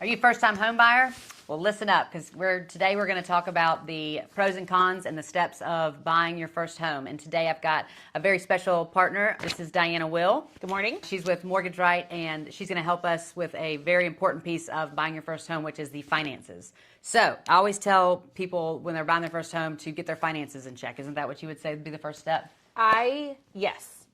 Are you a first-time home buyer? Well, listen up, because today we're going to talk about the pros and cons and the steps of buying your first home. And today I've got a very special partner. This is Diana Will. Good morning. She's with Mortgage Right, and she's going to help us with a very important piece of buying your first home, which is the finances. So I always tell people when they're buying their first home to get their finances in check. Isn't that what you would say would be the first step? Yes.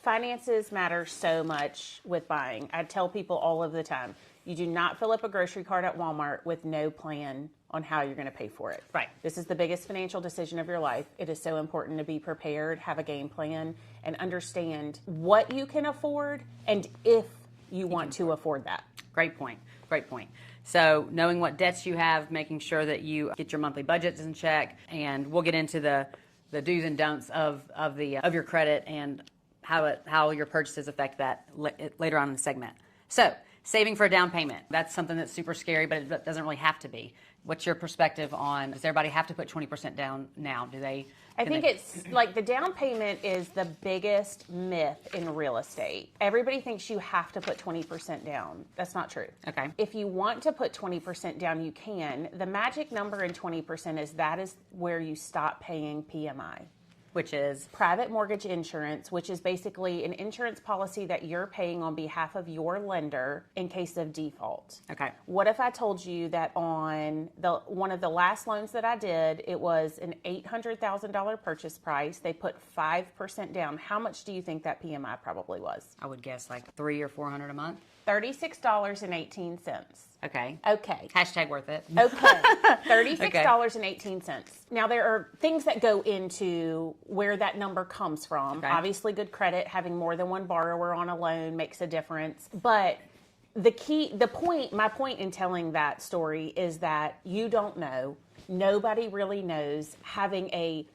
Finances matter so much with buying. I tell people all of the time, you do not fill up a grocery cart at Walmart with no plan on how you're going to pay for it. Right. This is the biggest financial decision of your life. It is so important to be prepared, have a game plan, and understand what you can afford and if you want to afford that. Great point. Great point. So knowing what debts you have, making sure that you get your monthly budgets in check, and we'll get into the do's and don'ts of your credit and how your purchases affect that later on in the segment. So, saving for a down payment. That's something that's super scary, but it doesn't really have to be. What's your perspective on, does everybody have to put 20% down now? I think it's like the down payment is the biggest myth in real estate. Everybody thinks you have to put 20% down. That's not true. Okay. If you want to put 20% down, you can. The magic number in 20% is where you stop paying PMI. Which is? Private mortgage insurance, which is basically an insurance policy that you're paying on behalf of your lender in case of default. Okay. What if I told you that on one of the last loans that I did, it was an $800,000 purchase price. They put 5% down. How much do you think that PMI probably was? I would guess like $300 or $400 a month. $36.18. Okay. Hashtag worth it. Okay. $36.18. Now, there are things that go into where that number comes from. Okay. Obviously, good credit, having more than one borrower on a loan makes a difference. But my point in telling that story is that you don't know. Nobody really knows. Having a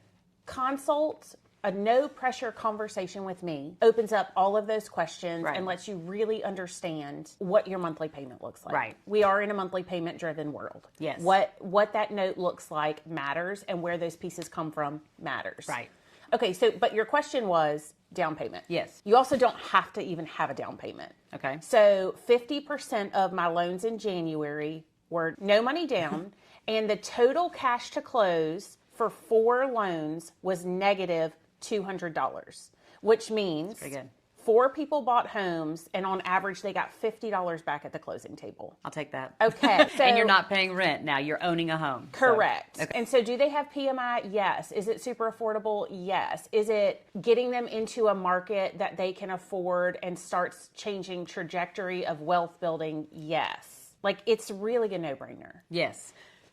no pressure conversation with me opens up all of those questions and lets you really understand what your monthly payment looks like. Right. We are in a monthly payment driven world. Yes. What that note looks like matters, and where those pieces come from matters. Right. Okay, but your question was down payment. Yes. You also don't have to even have a down payment. Okay. So 50% of my loans in January were no money down, and the total cash to close for 4 loans was negative $200, which means 4 people bought homes, and on average, they got $50 back at the closing table. I'll take that. Okay. So, and you're not paying rent now. You're owning a home. Correct. So, okay. And so do they have PMI? Yes. Is it super affordable? Yes. Is it getting them into a market that they can afford and starts changing trajectory of wealth building? Yes. Like, it's really a no-brainer. Yes.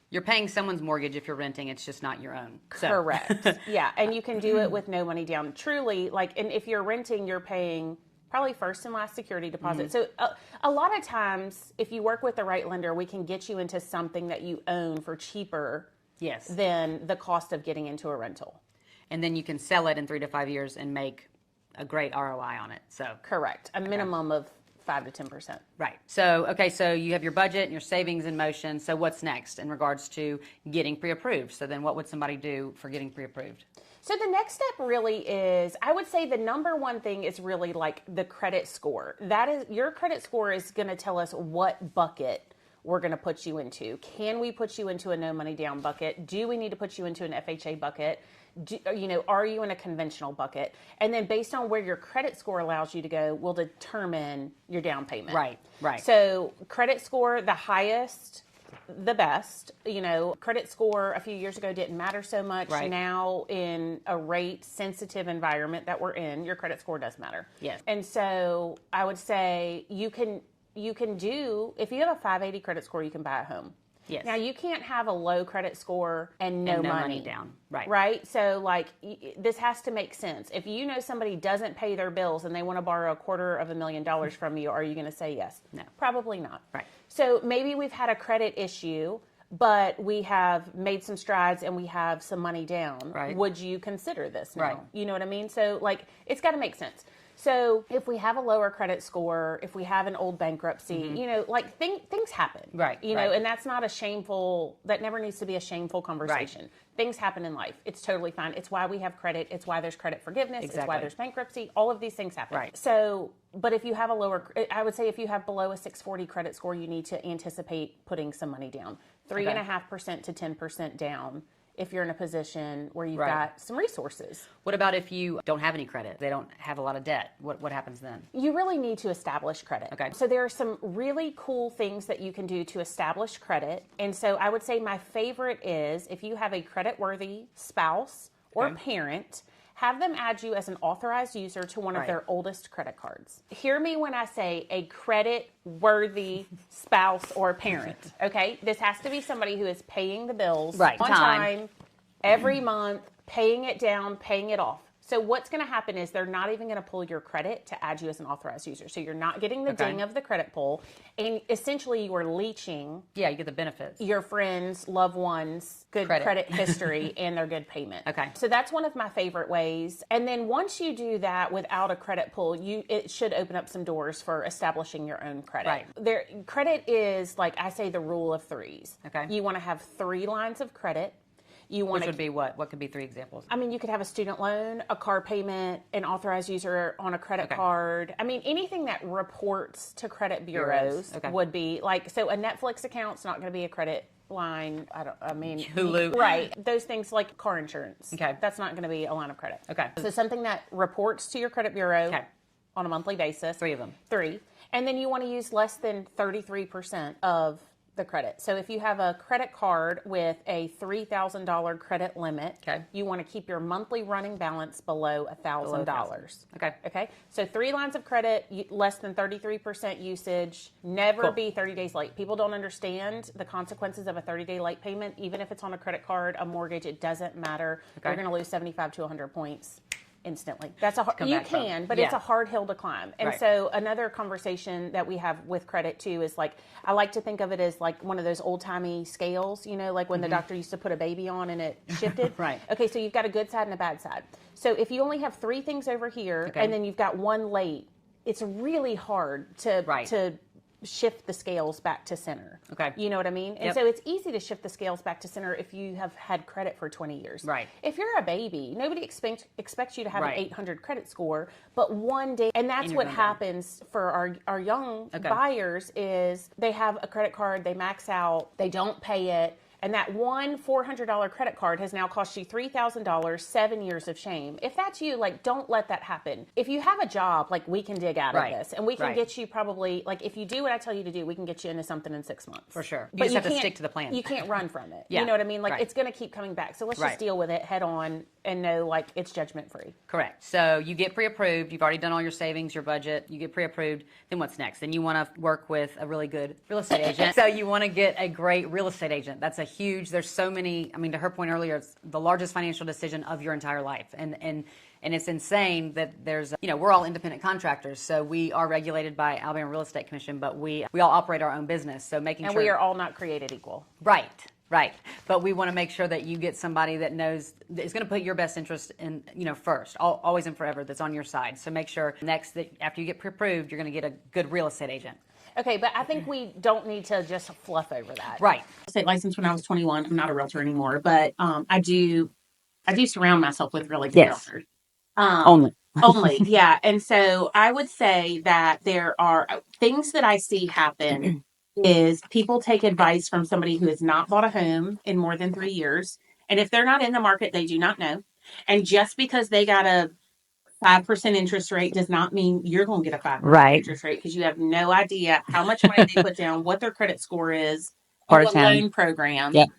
You're paying someone's mortgage if you're renting. It's just not your own. So. Correct. Yeah. And you can do it with no money down. Truly, and if you're renting, you're paying probably first and last security deposit. So a lot of times, if you work with the right lender, we can get you into something that you own for cheaper than the cost of getting into a rental. And then you can sell it in 3 to 5 years and make a great ROI on it. So correct. A minimum of 5 to 10%. Right. So you have your budget and your savings in motion. So what's next in regards to getting pre-approved? So then what would somebody do for getting pre-approved? So the next step really is, I would say the number one thing is really like the credit score. That is, your credit score is going to tell us what bucket we're going to put you into. Can we put you into a no money down bucket? Do we need to put you into an FHA bucket? Are you in a conventional bucket? And then based on where your credit score allows you to go, will determine your down payment. Right. So credit score, the highest, the best. Credit score a few years ago didn't matter so much. Right. Now, in a rate sensitive environment that we're in, your credit score does matter. Yes. And so I would say you can do, if you have a 580 credit score, you can buy a home. Yes. Now, you can't have a low credit score and no money down. Right. Right? So, this has to make sense. If you know somebody doesn't pay their bills and they want to borrow $250,000 from you, are you going to say yes? No. Probably not. Right. So, maybe we've had a credit issue, but we have made some strides and we have some money down. Right. Would you consider this now? Right. You know what I mean? So, it's got to make sense. So if we have a lower credit score, if we have an old bankruptcy, you know, like things happen. Right, You right. know, and that's not a shameful, that never needs to be a shameful conversation. Right. Things happen in life. It's totally fine. It's why we have credit. It's why there's credit forgiveness. It's why Exactly. there's bankruptcy. All of these things happen. Right. So, but if you have a lower, I would say if you have below a 640 credit score, you need to anticipate putting some money down. 3.5% to 10% down if you're in a position where you've Right. got some resources. What about if you don't have any credit? They don't have a lot of debt. What happens then? You really need to establish credit. Okay. So there are some really cool things that you can do to establish credit. And so I would say my favorite is if you have a credit-worthy spouse or Okay. parent, have them add you as an authorized user to one of Right. their oldest credit cards. Hear me when I say a credit-worthy spouse or parent, okay? This has to be somebody who is paying the bills Right. on Time. time, every month, paying it down, paying it off. So what's going to happen is they're not even going to pull your credit to add you as an authorized user. So you're not getting the Okay. ding of the credit pull, and essentially you are leeching Yeah, you get the benefits. your friends, loved ones, good Credit. credit history, and their good payment. Okay. So that's one of my favorite ways. And then once you do that without a credit pull, it should open up some doors for establishing your own credit. Right. Credit is, like I say, the rule of threes. Okay. You want to have 3 lines of credit. You want Which to would be what? What could be 3 examples? I mean, you could have a student loan, a car payment, an authorized user on a credit Okay. card. I mean, anything that reports to credit bureaus Okay. would be like, so a Netflix account's not going to be a credit line. I mean, Hulu. Right. Those things like car insurance. Okay. That's not going to be a line of credit. Okay. So something that reports to your credit bureau Okay. on a monthly basis. 3 of them. 3. And then you want to use less than 33% of the credit. So if you have a credit card with a $3,000 credit limit, Okay. you want to keep your monthly running balance below $1,000. Okay. Okay. So 3 lines of credit, less than 33% usage, never Cool. be 30 days late. People don't understand the consequences of a 30-day late payment. Even if it's on a credit card, a mortgage, it doesn't matter. Okay. You're going to lose 75 to 100 points instantly. That's a come you back from. can, but Yeah. it's a hard hill to climb. And Right. so another conversation that we have with credit too is like, I like to think of it as like one of those old timey scales, you know, like when the doctor used to put a baby on and it shifted. Right. Okay, so you've got a good side and a bad side. So if you only have 3 things over here Okay. and then you've got 1 late, it's really hard to Right. to shift the scales back to center. Okay. You know what I mean? And Yep. so it's easy to shift the scales back to center if you have had credit for 20 years. Right. If you're a baby, nobody expects you to have Right. an 800 credit score, but one day, and that's you're what going down. happens for our young Okay. buyers is they have a credit card, they max out, they don't pay it, and that one $400 credit card has now cost you $3,000, 7 years of shame. If that's you, like, don't let that happen. If you have a job, like, we can dig out Right. of this, and we can Right. get you probably, like, if you do what I tell you to do, we can get you into something in 6 months. For sure. You But just have to can't- stick to the plan. You can't run from it. Yeah. You know what I mean? Like, Right. it's going to keep coming back. So let's Right. just deal with it head on and know, like, it's judgment free. Correct. So you get pre-approved. You've already done all your savings, your budget. You get pre-approved. Then what's next? Then you want to work with a really good real estate agent. So you want to get a great real estate agent. That's a huge. There's so many. I mean, to her point earlier, it's the largest financial decision of your entire life, and it's insane that there's. You know, we're all independent contractors, so we are regulated by Alabama Real Estate Commission, but we all operate our own business. So making And sure we are all not created equal. Right, right. But we want to make sure that you get somebody that knows that is going to put your best interest in, you know, first, always and forever. That's on your side. So make sure next that after you get pre-approved, you're going to get a good real estate agent. Okay, but I think we don't need to just fluff over that. Right. State license when I was 21. I'm not a realtor anymore, but I do surround myself with really good Yes. realtors. Only, yeah. And so I would say that there are things that I see happen is people take advice from somebody who has not bought a home in more than 3 years. And if they're not in the market, they do not know. And just because they got a 5% interest rate does not mean you're going to get a 5% Right. interest rate because you have no idea how much money they put down, what their credit score is, or Part of what town. loan program Yep.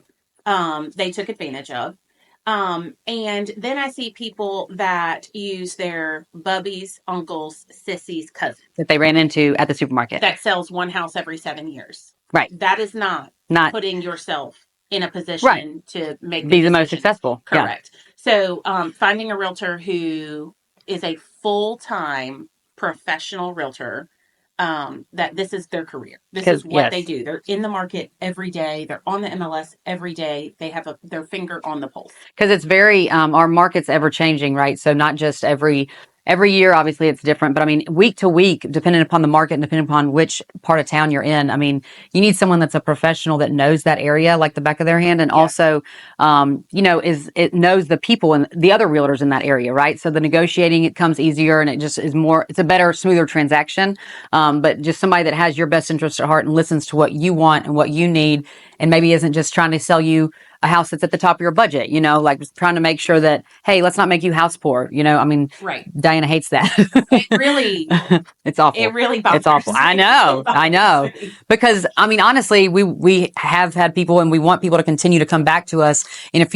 they took advantage of. And then I see people that use their bubbies, uncles, sissies, cousins That they ran into at the supermarket. that sells one house every 7 years. Right. That is not Not putting yourself in a position Right. to make be the most decision. successful. Yeah. Correct. So finding a realtor who is a full-time professional realtor, that this is their career. This is what they do. They're in the market every day. They're on the MLS every day. They have their finger on the pulse. Because it's very our market's ever changing, right? So not just every every year, obviously it's different, but I mean, week to week, depending upon the market and depending upon which part of town you're in, I mean, you need someone that's a professional that knows that area like the back of their hand, and also, it knows the people and the other realtors in that area, right? So the negotiating, it comes easier, and it just is more, it's a better, smoother transaction. But just somebody that has your best interest at heart and listens to what you want and what you need, and maybe isn't just trying to sell you a house that's at the top of your budget, like trying to make sure that, hey, let's not make you house poor. I mean, Right. Diana hates that. It really, it's awful. it really bothers It's awful. me. I know. I know. Because I mean, honestly, we have had people, and we want people to continue to come back to us and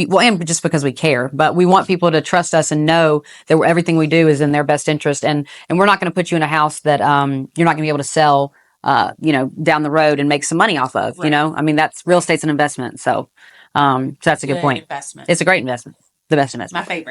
just because we care, but we want people to trust us and know that everything we do is in their best interest. And we're not going to put you in a house that, you're not going to be able to sell, down the road and make some money off of, Right. I mean, that's real estate's an investment. So that's a good point. Investment. It's a great investment. The best investment. My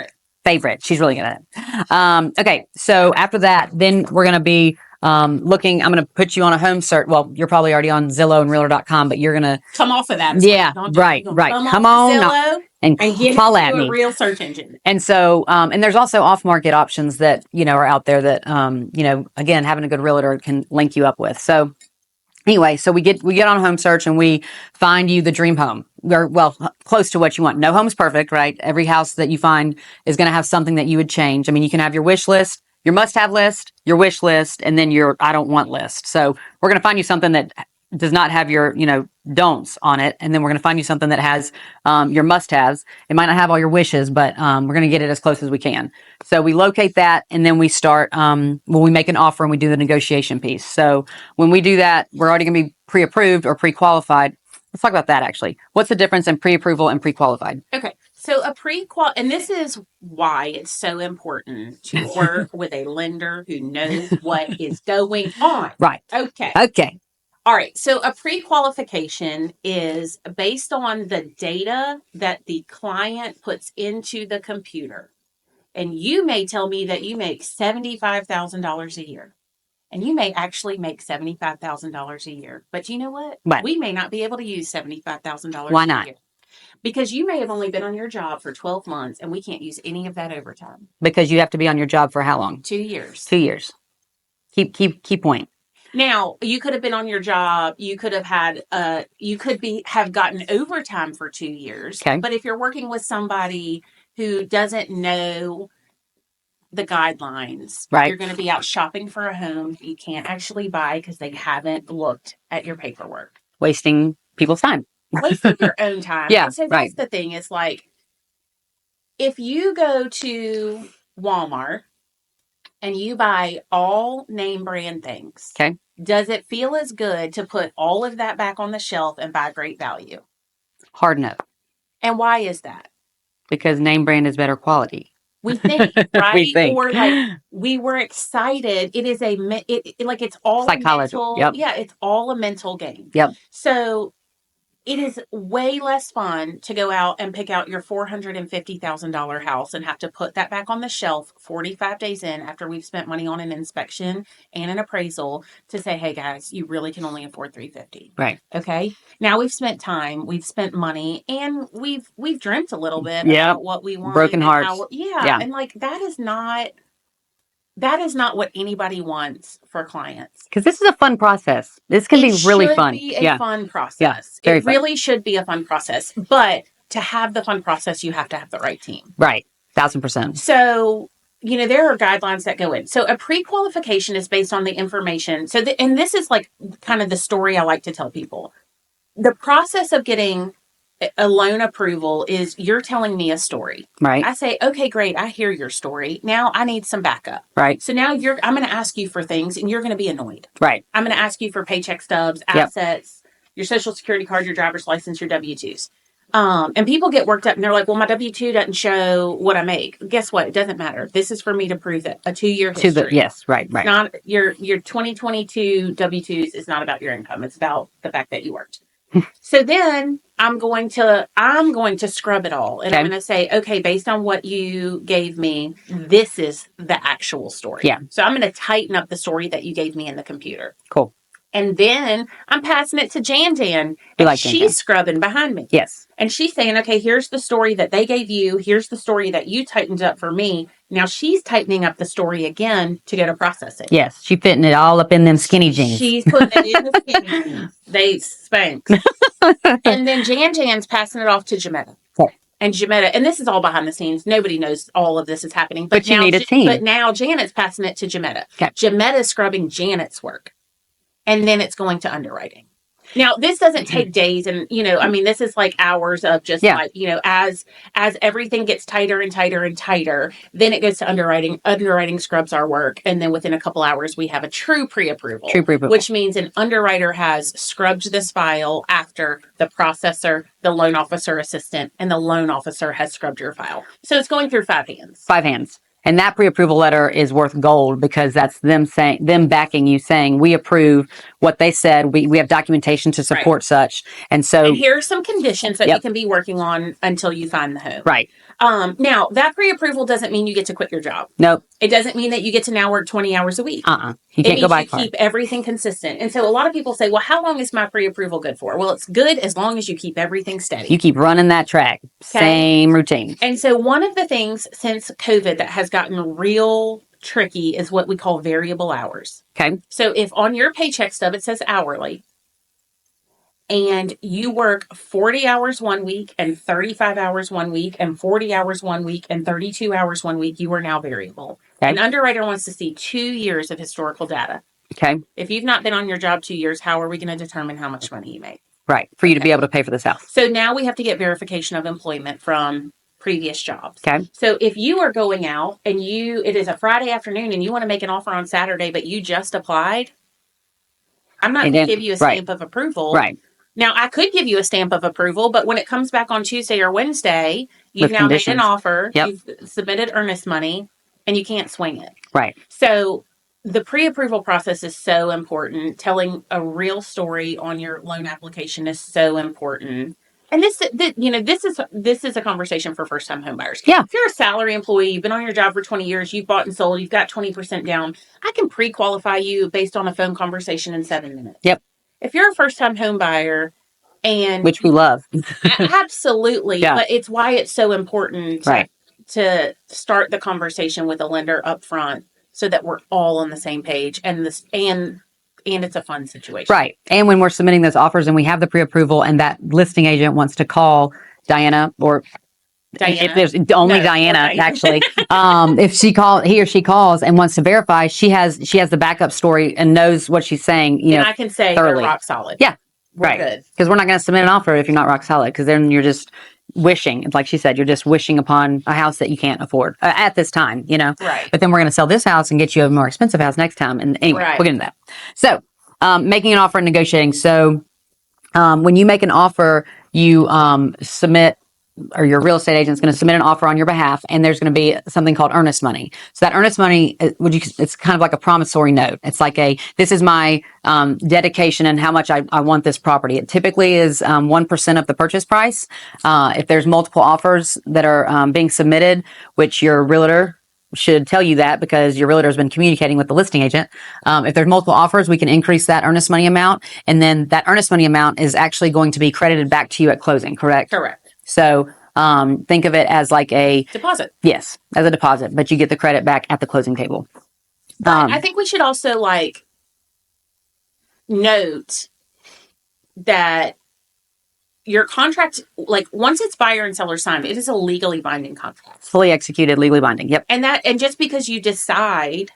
favorite. She's really good at it. Okay. So after that, then we're going to be looking. I'm going to put you on a home search. Well, you're probably already on Zillow and Realtor.com, but you're going to come off of that. Yeah. Right. Come on. Zillow and get call at me. A real search engine. And so, and there's also off-market options that, are out there that, again, having a good realtor can link you up with. So anyway, so we get on home search and we find you the dream home, or close to what you want. No home's perfect, right? Every house that you find is going to have something that you would change. I mean, you can have your wish list, your must-have list, your wish list, and then your I don't want list. So we're going to find you something that does not have your, don'ts on it. And then we're going to find you something that has your must-haves. It might not have all your wishes, but we're going to get it as close as we can. So we locate that, and then we start, we make an offer and we do the negotiation piece. So when we do that, we're already going to be pre-approved or pre-qualified. Let's talk about that actually. What's the difference in pre-approval and pre-qualified? Okay. So and this is why it's so important to work with a lender who knows what is going on. Right. Okay. All right. So a pre-qualification is based on the data that the client puts into the computer. And you may tell me that you make $75,000 a year. And you may actually make $75,000 a year. But you know what? We may not be able to use $75,000 Why not? a year. Because you may have only been on your job for 12 months and we can't use any of that overtime. Because you have to be on your job for how long? 2 years. 2 years. Key point. Now, you could have been on your job. You could have had, have gotten overtime for 2 years. Okay. But if you're working with somebody who doesn't know the guidelines, right, you're going to be out shopping for a home you can't actually buy because they haven't looked at your paperwork. Wasting people's time. Wasting your own time. Yeah. And so that's the thing. It's like, if you go to Walmart and you buy all name brand things, okay, does it feel as good to put all of that back on the shelf and buy great value? Hard no. And why is that? Because name brand is better quality. We think, right? We think. Or like we were excited. It is it's all psychology. Mental, yep. Yeah, it's all a mental game. Yep. So it is way less fun to go out and pick out your $450,000 house and have to put that back on the shelf 45 days in after we've spent money on an inspection and an appraisal to say, hey guys, you really can only afford $350,000. Right. Okay. Now we've spent time, we've spent money, and we've dreamt a little bit yep. about what we want. Broken hearts. Yeah. And like that is not what anybody wants for clients. Because this is a fun process. This can be really fun. It should be a fun process. Yeah, it really should be a fun process. But to have the fun process, you have to have the right team. Right. 1,000%. So, there are guidelines that go in. So a pre-qualification is based on the information. So, and this is like kind of the story I like to tell people. The process of getting a loan approval is you're telling me a story. Right. I say, okay, great. I hear your story. Now I need some backup. Right. So now I'm going to ask you for things and you're going to be annoyed. Right. I'm going to ask you for paycheck stubs, assets, your social security card, your driver's license, your W-2s. And people get worked up and they're like, well, my W-2 doesn't show what I make. Guess what? It doesn't matter. This is for me to prove that a 2-year history. Yes. Right. Not your 2022 W-2s is not about your income. It's about the fact that you worked. So then I'm going to scrub it all. And I'm going to say, okay, based on what you gave me, this is the actual story. Yeah. So I'm going to tighten up the story that you gave me in the computer. Cool. And then I'm passing it to Jan, We and like Jan. she's scrubbing behind me. Yes. And she's saying, okay, here's the story that they gave you. Here's the story that you tightened up for me. Now she's tightening up the story again to go to processing. Yes. She's fitting it all up in them skinny jeans. She's putting it in the skinny jeans. They spank. And then Jan's passing it off to Jametta. Okay. And Jametta, and this is all behind the scenes. Nobody knows all of this is happening. But you now, need a team. But now Janet's passing it to Jametta. Okay. Jametta's scrubbing Janet's work. And then it's going to underwriting. Now, this doesn't take days, and I mean, this is like hours of just like, as everything gets tighter and tighter and tighter, then it goes to underwriting. Underwriting scrubs our work, and then within a couple hours, we have a true pre-approval. Which means an underwriter has scrubbed this file after the processor, the loan officer assistant, and the loan officer has scrubbed your file. So it's going through 5 hands. 5 hands. And that pre-approval letter is worth gold because that's them backing you, saying we approve what they said. We have documentation to support such. And so, and here are some conditions that you can be working on until you find the home. Right. Now that pre-approval doesn't mean you get to quit your job. Nope. It doesn't mean that you get to now work 20 hours a week. You can't go back. Keep everything consistent. And so a lot of people say, well, how long is my pre-approval good for? Well, it's good as long as you keep everything steady. You keep running that track. Okay. Same routine. And so one of the things since COVID that has gotten real tricky is what we call variable hours. Okay. So if on your paycheck stub it says hourly, and you work 40 hours one week and 35 hours one week and 40 hours one week and 32 hours one week, you are now variable. Okay. An underwriter wants to see 2 years of historical data. Okay. If you've not been on your job 2 years, how are we going to determine how much money you make? Right. For you to be able to pay for this house. So now we have to get verification of employment from previous jobs. Okay. So if you are going out and it is a Friday afternoon and you want to make an offer on Saturday, but you just applied, I'm not going to give you a stamp of approval. Right. Now, I could give you a stamp of approval, but when it comes back on Tuesday or Wednesday, you've now made an offer, you've submitted earnest money, and you can't swing it. Right. So the pre-approval process is so important. Telling a real story on your loan application is so important. And this is a conversation for first-time homebuyers. Yeah. If you're a salary employee, you've been on your job for 20 years, you've bought and sold, you've got 20% down, I can pre-qualify you based on a phone conversation in 7 minutes. Yep. If you're a first-time home buyer, and which we love, absolutely, but it's why it's so important to start the conversation with a lender up front so that we're all on the same page, and it's a fun situation. Right. And when we're submitting those offers and we have the pre-approval and that listing agent wants to call Diana or if there's only Diana, actually, if he or she calls and wants to verify, she has the backup story and knows what she's saying. And I can say thoroughly. They're rock solid. Yeah, we're good. Because we're not going to submit an offer if you're not rock solid. Because then you're just wishing, like she said, you're just wishing upon a house that you can't afford at this time. Right. But then we're going to sell this house and get you a more expensive house next time. And anyway, we'll get into that. So, making an offer and negotiating. So, when you make an offer, you submit. Or your real estate agent is going to submit an offer on your behalf, and there's going to be something called earnest money. So that earnest money, it's kind of like a promissory note. It's like this is my dedication and how much I want this property. It typically is 1% of the purchase price. If there's multiple offers that are being submitted, which your realtor should tell you that because your realtor has been communicating with the listing agent. If there's multiple offers, we can increase that earnest money amount, and then that earnest money amount is actually going to be credited back to you at closing. Correct? Correct. So think of it as like a deposit. Yes, as a deposit, but you get the credit back at the closing table. I think we should also note that your contract, once it's buyer and seller signed, it is a legally binding contract. Fully executed, legally binding. Yep. And just because you decide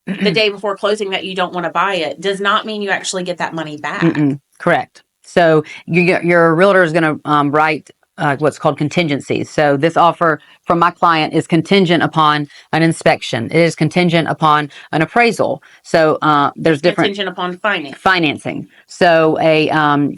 the day before closing that you don't want to buy it does not mean you actually get that money back. Correct. So your realtor is going to write what's called contingencies. So this offer from my client is contingent upon an inspection. It is contingent upon an appraisal. So there's different contingent upon financing. So a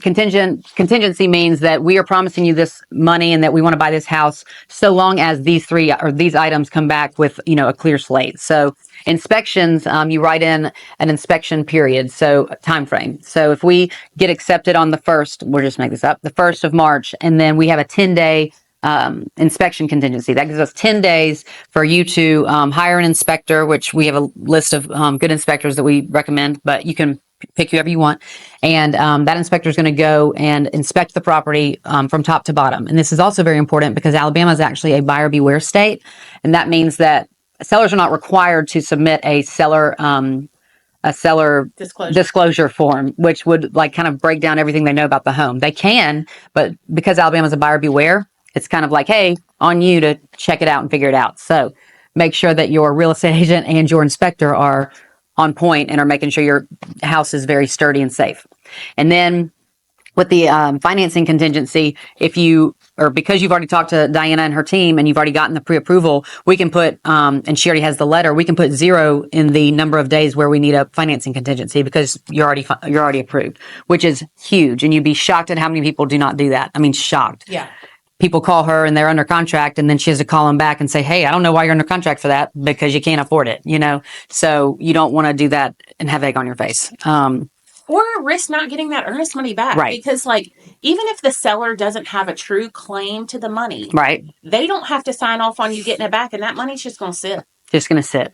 contingency means that we are promising you this money and that we want to buy this house so long as these three or these items come back with a clear slate. So inspections, you write in an inspection period, so a time frame. So if we get accepted on the 1st, we'll just make this up, the 1st of March, and then we have a 10-day inspection contingency. That gives us 10 days for you to hire an inspector, which we have a list of good inspectors that we recommend, but you can pick whoever you want. And that inspector is going to go and inspect the property from top to bottom. And this is also very important because Alabama is actually a buyer beware state. And that means that sellers are not required to submit a seller disclosure form, which would like kind of break down everything they know about the home. They can, but because Alabama's a buyer beware, it's kind of like, hey, on you to check it out and figure it out. So make sure that your real estate agent and your inspector are on point and are making sure your house is very sturdy and safe. And then with the financing contingency, if you, or because you've already talked to Diana and her team and you've already gotten the pre-approval, we can put, and she already has the letter, we can put 0 in the number of days where we need a financing contingency because you're already approved, which is huge. And you'd be shocked at how many people do not do that. I mean, shocked. Yeah. People call her and they're under contract and then she has to call them back and say, hey, I don't know why you're under contract for that because you can't afford it, you know? So you don't want to do that and have egg on your face. Or risk not getting that earnest money back. Right. Because, like, even if the seller doesn't have a true claim to the money, right, they don't have to sign off on you getting it back, and that money's just going to sit. just going to sit.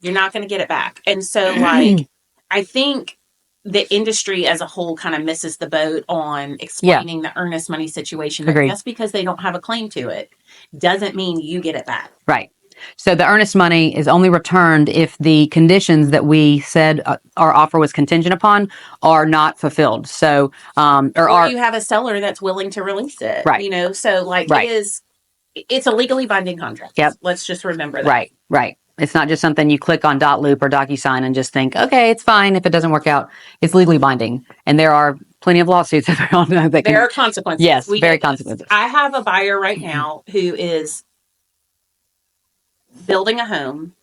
You're not going to get it back. And so, like, I think the industry as a whole kind of misses the boat on explaining the earnest money situation. Agreed. Just because they don't have a claim to it doesn't mean you get it back. Right. So the earnest money is only returned if the conditions that we said our offer was contingent upon are not fulfilled. So, or you have a seller that's willing to release it. Right. You know, so like it's a legally binding contract. Yep. Let's just remember that. Right. Right. It's not just something you click on .loop or DocuSign and just think, okay, it's fine. If it doesn't work out, it's legally binding. And there are plenty of lawsuits that we all know that there are consequences. Yes, very consequences. I have a buyer right now who is building a home,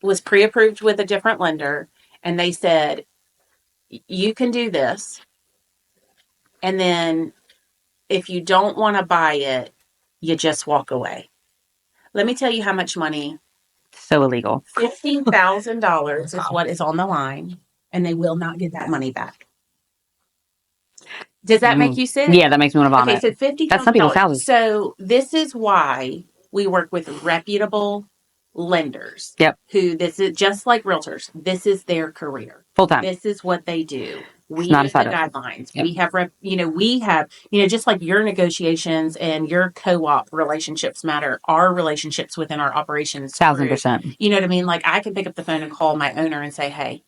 was pre-approved with a different lender, and they said, you can do this. And then if you don't want to buy it, you just walk away. Let me tell you how much money. So illegal. $15,000 is what is on the line, and they will not get that money back. Does that make you sick? Yeah, that makes me want to vomit. Okay, so $50,000. That's some people's houses. So this is why we work with reputable lenders. Yep. Who, this is just like realtors. This is their career. Full time. This is what they do. We know the guidelines. Yep. We have, just like your negotiations and your co-op relationships matter, our relationships within our operations. 1,000%. You know what I mean? Like I can pick up the phone and call my owner and say, hey,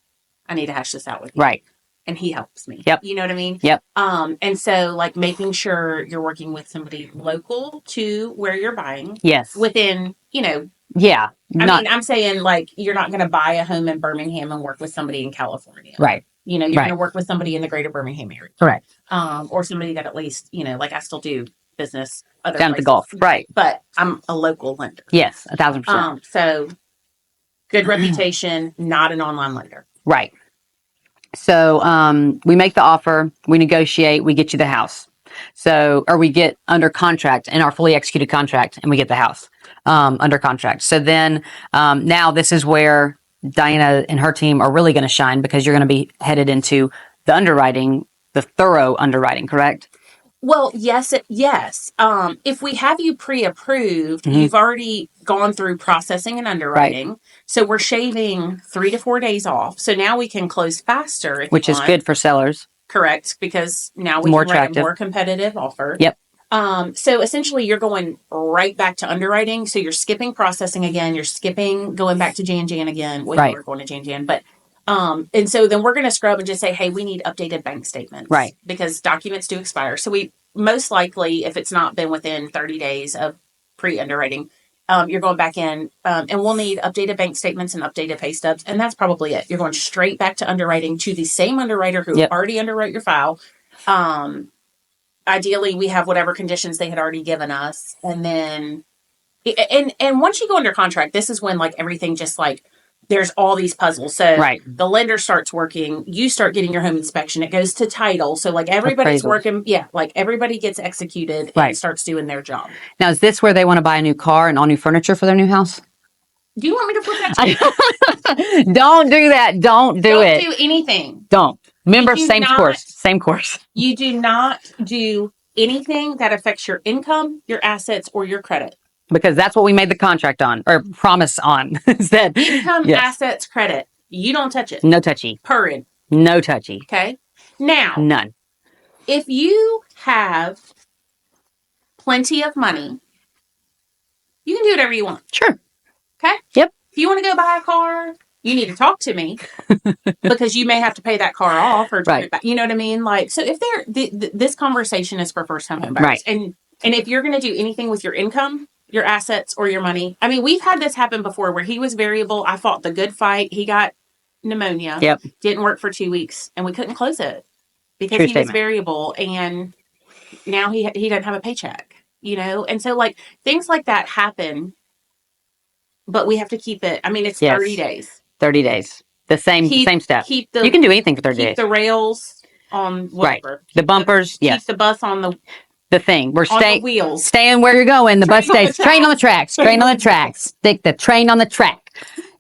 I need to hash this out with you. Right. And he helps me. Yep. You know what I mean? Yep. And so like making sure you're working with somebody local to where you're buying. Yes. Within, Yeah. I'm saying like you're not going to buy a home in Birmingham and work with somebody in California. Right. You're going to work with somebody in the greater Birmingham area. Correct. Or somebody that at least, like I still do business other down places, at the Gulf. Right. But I'm a local lender. Yes, 1,000%. So good reputation, not an online lender. Right. So we make the offer, we negotiate, we get you the house. So, or we get under contract in our fully executed contract and we get the house under contract. So then now this is where Diana and her team are really going to shine because you're going to be headed into the underwriting, the thorough underwriting, correct? Well, yes. If we have you pre-approved, you've already gone through processing and underwriting. Right. So we're shaving 3 to 4 days off. So now we can close faster. Which is good for sellers. Correct. Because now we can write a more competitive offer. Yep. So essentially you're going right back to underwriting. So you're skipping processing again. You're skipping going back to Jan again. Well, right. We're going to Jan, but and so then we're going to scrub and just say, hey, we need updated bank statements. Right. Because documents do expire. So we most likely, if it's not been within 30 days of pre-underwriting, you're going back in and we'll need updated bank statements and updated pay stubs. And that's probably it. You're going straight back to underwriting to the same underwriter who already underwrote your file. Ideally, we have whatever conditions they had already given us. And then, and once you go under contract, this is when like everything just like, there's all these puzzles. So the lender starts working, you start getting your home inspection, it goes to title. So like everybody's working. Yeah. Like everybody gets executed and starts doing their job. Now, is this where they want to buy a new car and all new furniture for their new house? Do you want me to flip that to you? Don't do that. Don't do it. Don't do anything. Don't. Remember, same course. You do not do anything that affects your income, your assets, or your credit. Because that's what we made the contract on, or promise on. Is that income, assets, credit. You don't touch it. No touchy. Purring. No touchy. Okay. Now, None. if you have plenty of money, you can do whatever you want. Sure. Okay. Yep. If you want to go buy a car, you need to talk to me because you may have to pay that car off or turn Right. it back. You know what I mean? Like, so if this conversation is for first time home buyers, Right. and if you're going to do anything with your income, your assets, or your money, I mean, we've had this happen before where he was variable. I fought the good fight. He got pneumonia. Yep. Didn't work for 2 weeks, and we couldn't close it because True he was statement. variable, and now he doesn't have a paycheck. You know, and so like things like that happen, but we have to keep it. I mean, it's Yes. 30 days. 30 days. The same step. Keep You can do anything for 30 days. Keep the rails on whatever. Right. The bumpers, yes. Keep the bus on the thing. We're the wheels. Staying where you're going. The bus stays. Train on the tracks. Train on the tracks. Stick the train on the track.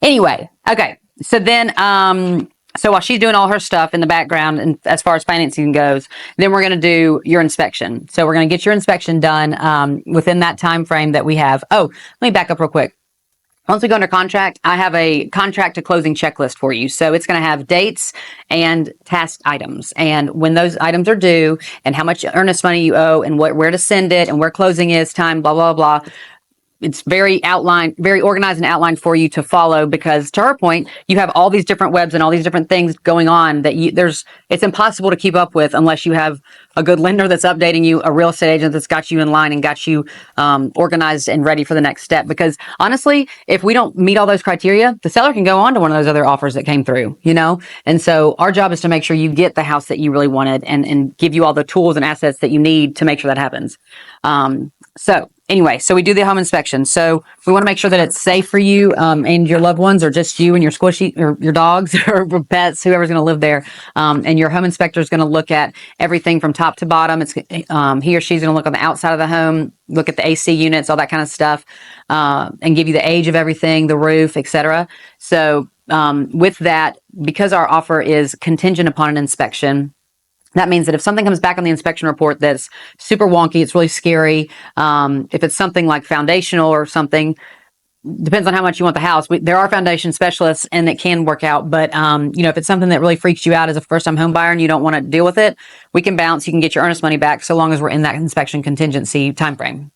Anyway, okay. So then, so while she's doing all her stuff in the background, and as far as financing goes, then we're going to do your inspection. So we're going to get your inspection done within that time frame that we have. Oh, let me back up real quick. Once we go under contract, I have a contract to closing checklist for you. So it's going to have dates and task items and when those items are due and how much earnest money you owe and where to send it and where closing is, time, blah, blah, blah. It's very organized and outlined for you to follow because to her point, you have all these different webs and all these different things going on that it's impossible to keep up with unless you have a good lender that's updating you, a real estate agent that's got you in line and got you organized and ready for the next step. Because honestly, if we don't meet all those criteria, the seller can go on to one of those other offers that came through, you know? And so our job is to make sure you get the house that you really wanted and give you all the tools and assets that you need to make sure that happens. So anyway, so we do the home inspection. So we want to make sure that it's safe for you and your loved ones, or just you and your squishy or your dogs or pets, whoever's going to live there. And your home inspector is going to look at everything from top to bottom. It's he or she's going to look on the outside of the home, look at the AC units, all that kind of stuff, and give you the age of everything, the roof, etc. So with that, because our offer is contingent upon an inspection, that means that if something comes back on the inspection report that's super wonky, it's really scary. If it's something like foundational or something, depends on how much you want the house. There are foundation specialists and it can work out. But, if it's something that really freaks you out as a first-time home buyer and you don't want to deal with it, we can bounce. You can get your earnest money back so long as we're in that inspection contingency timeframe.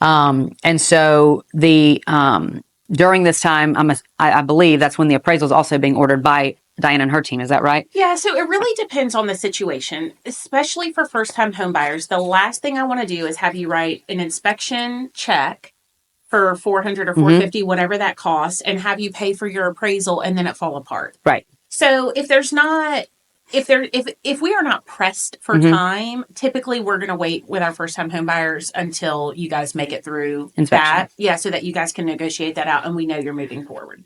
And so during this time, I believe that's when the appraisal is also being ordered by Diana and her team. Is that right? Yeah, so it really depends on the situation, especially for first-time home buyers. The last thing I want to do is have you write an inspection check for $400 or $450, whatever that costs, and have you pay for your appraisal and then it fall apart. Right. So if we are not pressed for time, typically we're going to wait with our first-time home buyers until you guys make it through inspection. That. Yeah, so that you guys can negotiate that out and we know you're moving forward.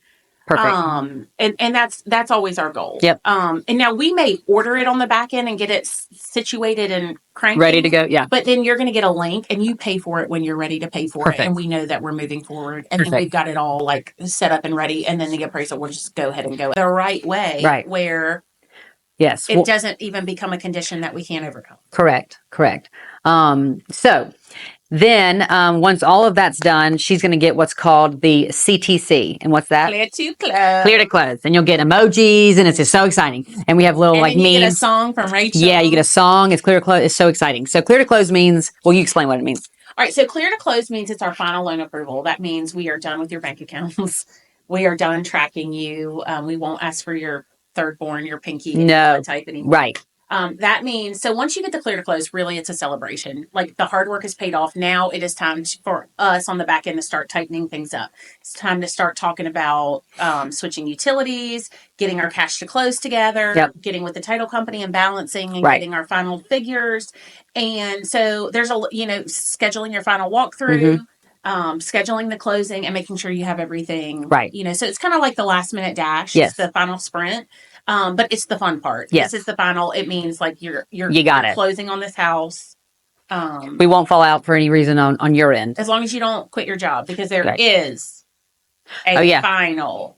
Perfect. And that's always our goal. Yep. And now we may order it on the back end and get it situated and cranking. Ready to go. Yeah. But then you're going to get a link and you pay for it when you're ready to pay for Perfect. it. And we know that we're moving forward and Perfect. then we've got it all like set up and ready. And then the appraisal will just go ahead and go the right way. Right. Where yes, it doesn't even become a condition that we can't overcome. Correct. So then once all of that's done, she's going to get what's called the CTC. And what's that? Clear to close. Clear to close. And you'll get emojis and it's just so exciting. And we have little and memes. You get a song from Rachel. Yeah, you get a song. It's clear to close. It's so exciting. So clear to close means, well, you explain what it means. All right. So clear to close means it's our final loan approval. That means we are done with your bank accounts. We are done tracking you. We won't ask for your third born, your pinky, no type anymore. Right. That means, so once you get the clear to close, really it's a celebration. Like the hard work is paid off. Now it is time for us on the back end to start tightening things up. It's time to start talking about switching utilities, getting our cash to close together, getting with the title company and balancing and getting our final figures. And so there's scheduling your final walkthrough. Scheduling the closing and making sure you have everything right. So it's kind of like the last minute dash. Yes. It's the final sprint. But it's the fun part. Yes. This is the final. It means like you're closing on this house. We won't fall out for any reason on your end. As long as you don't quit your job, because there is a final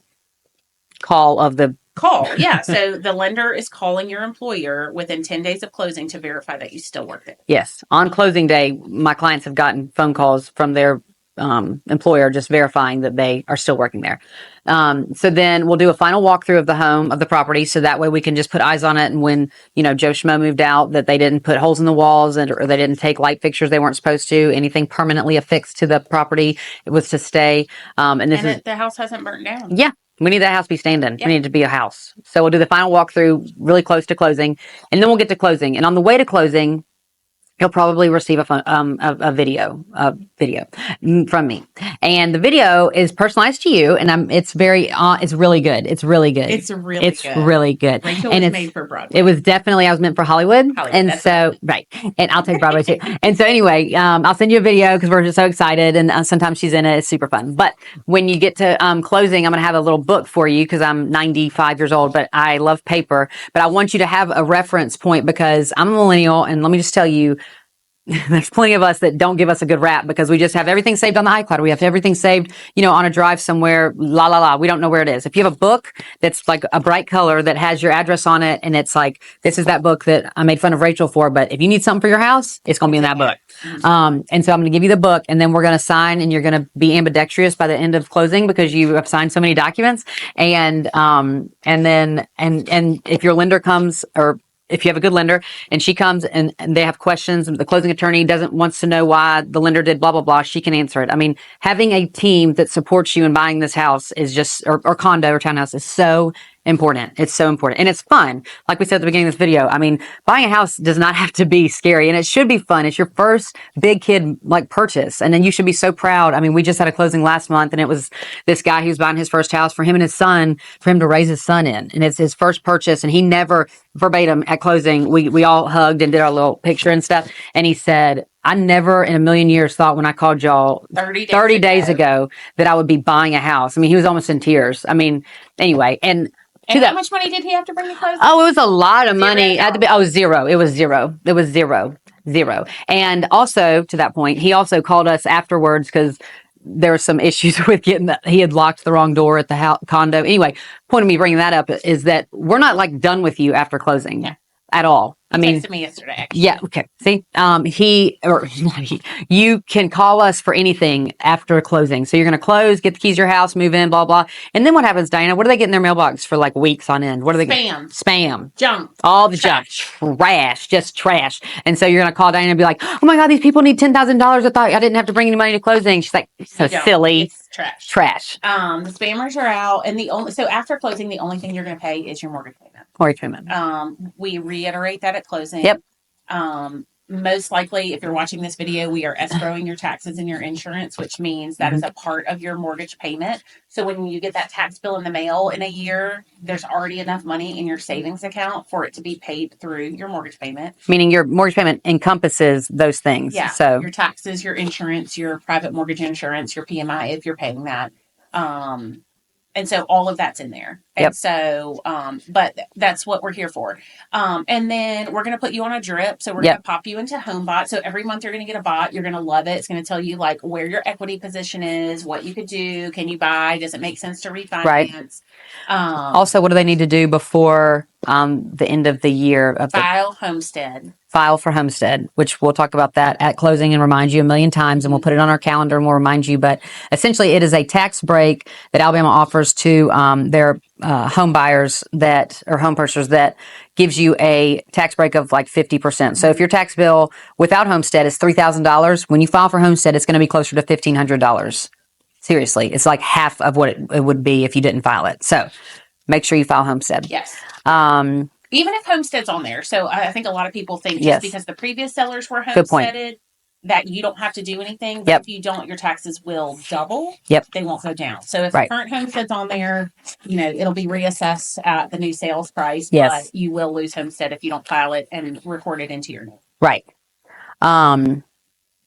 call of the call. Yeah. So the lender is calling your employer within 10 days of closing to verify that you still work there. Yes. On closing day, my clients have gotten phone calls from their employer, just verifying that they are still working there. So then we'll do a final walkthrough of the home, of the property, so that way we can just put eyes on it. And when, Joe Schmo moved out, that they didn't put holes in the walls or they didn't take light fixtures they weren't supposed to, anything permanently affixed to the property. It was to stay. The house hasn't burnt down. Yeah. We need that house to be standing. Yep. We need it to be a house. So we'll do the final walkthrough really close to closing, and then we'll get to closing. And on the way to closing, you'll probably receive a video from me, and the video is personalized to you, and it's really good. It's really good. It's good. Really good. Rachel and was it's made for Broadway. It was definitely, I was meant for Hollywood. And so, right. And I'll take Broadway too. And so anyway, I'll send you a video because we're just so excited. And sometimes she's in it. It's super fun. But when you get to closing, I'm going to have a little book for you because I'm 95 years old, but I love paper. But I want you to have a reference point because I'm a millennial. And let me just tell you, there's plenty of us that don't give us a good rap because we just have everything saved on the iCloud. We have everything saved, on a drive somewhere, We don't know where it is. If you have a book that's like a bright color that has your address on it and it's like, this is that book that I made fun of Rachel for, but if you need something for your house, it's going to be in that book. And so I'm going to give you the book and then we're going to sign and you're going to be ambidextrous by the end of closing because you have signed so many documents. And then if your lender comes or if you have a good lender and she comes and they have questions and the closing attorney wants to know why the lender did blah, blah, blah, she can answer it. I mean, having a team that supports you in buying this house is just, or condo or townhouse is so important. It's so important. And it's fun. Like we said at the beginning of this video, I mean, buying a house does not have to be scary and it should be fun. It's your first big kid purchase. And then you should be so proud. I mean, we just had a closing last month and it was this guy who's buying his first house for him and his son, for him to raise his son in. And it's his first purchase. And he never verbatim at closing, we all hugged and did our little picture and stuff. And he said, I never in a million years thought when I called y'all 30 days ago that I would be buying a house. I mean, he was almost in tears. I mean, anyway, and how much money did he have to bring to closing? Oh, it was a lot of money. Zero. It was zero. And also to that point, he also called us afterwards because there were some issues with he had locked the wrong door at the condo. Anyway, point of me bringing that up is that we're not done with you after closing at all. He texted me yesterday, actually. Yeah. Okay. See, you can call us for anything after closing. So you're going to close, get the keys to your house, move in, blah, blah. And then what happens, Diana? What do they get in their mailbox for weeks on end? What do they get? Spam. Junk. All the junk. Trash. Just trash. And so you're going to call Diana and be like, oh my God, these people need $10,000. I thought I didn't have to bring any money to closing. She's like, so silly. It's trash. Trash. The spammers are out. And so after closing, the only thing you're going to pay is your mortgage payment. We reiterate that at closing. Yep. Most likely, if you're watching this video, we are escrowing your taxes and your insurance, which means that is a part of your mortgage payment. So when you get that tax bill in the mail in a year, there's already enough money in your savings account for it to be paid through your mortgage payment. Meaning your mortgage payment encompasses those things. Yeah. So your taxes, your insurance, your private mortgage insurance, your PMI, if you're paying that. And so all of that's in there. And yep. So, but that's what we're here for. And then we're going to put you on a drip. So we're going to pop you into HomeBot. So every month you're going to get a bot. You're going to love it. It's going to tell you where your equity position is, what you could do. Can you buy? Does it make sense to refinance? Right. Also, what do they need to do before the end of the year? File homestead. File for homestead, which we'll talk about that at closing and remind you a million times, and we'll put it on our calendar and we'll remind you. But essentially, it is a tax break that Alabama offers to their home buyers or home purchasers that gives you a tax break of 50%. So if your tax bill without homestead is $3,000, when you file for homestead, it's going to be closer to $1,500. Seriously, it's half of what it would be if you didn't file it. So make sure you file homestead. Yes. Even if homestead's on there. So I think a lot of people think because the previous sellers were homesteaded that you don't have to do anything. But if you don't, your taxes will double. Yep. They won't go down. So if the current homestead's on there, it'll be reassessed at the new sales price. Yes. But you will lose homestead if you don't file it and record it into your name. Right.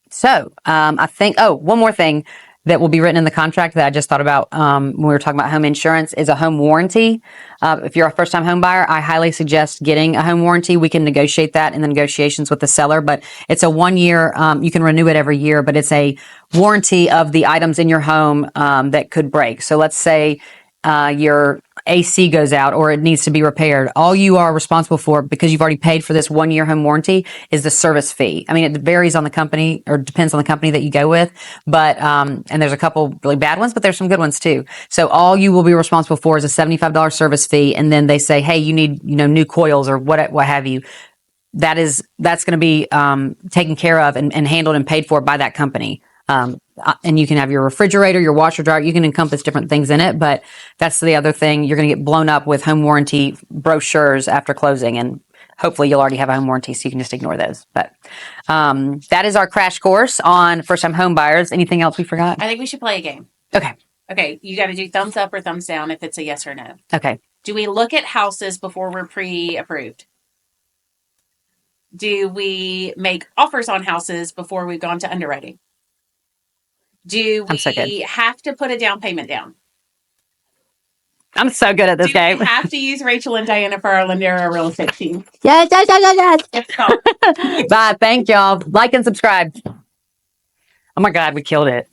So I think, one more thing that will be written in the contract that I just thought about when we were talking about home insurance is a home warranty. If you're a first-time home buyer, I highly suggest getting a home warranty. We can negotiate that in the negotiations with the seller, but it's a 1 year. You can renew it every year, but it's a warranty of the items in your home that could break. So let's say your AC goes out or it needs to be repaired, all you are responsible for, because you've already paid for this 1-year home warranty, is the service fee. I mean, it varies on the company or depends on the company that you go with, but and there's a couple really bad ones, but there's some good ones too. So all you will be responsible for is a $75 service fee, and then they say, hey, you need new coils or what have you. That's going to be taken care of and handled and paid for by that company. And you can have your refrigerator, your washer, dryer. You can encompass different things in it, but that's the other thing. You're going to get blown up with home warranty brochures after closing, and hopefully you'll already have a home warranty, so you can just ignore those. But that is our crash course on first-time home buyers. Anything else we forgot? I think we should play a game. Okay. Okay, you got to do thumbs up or thumbs down if it's a yes or no. Okay. Do we look at houses before we're pre-approved? Do we make offers on houses before we've gone to underwriting? Do I'm so good. we have to put a down payment down? I'm so good at this game. We have to use Rachel and Diana for our Lindera real estate team. Yes. It's called. Bye. Thank y'all. Like and subscribe. Oh my God, we killed it.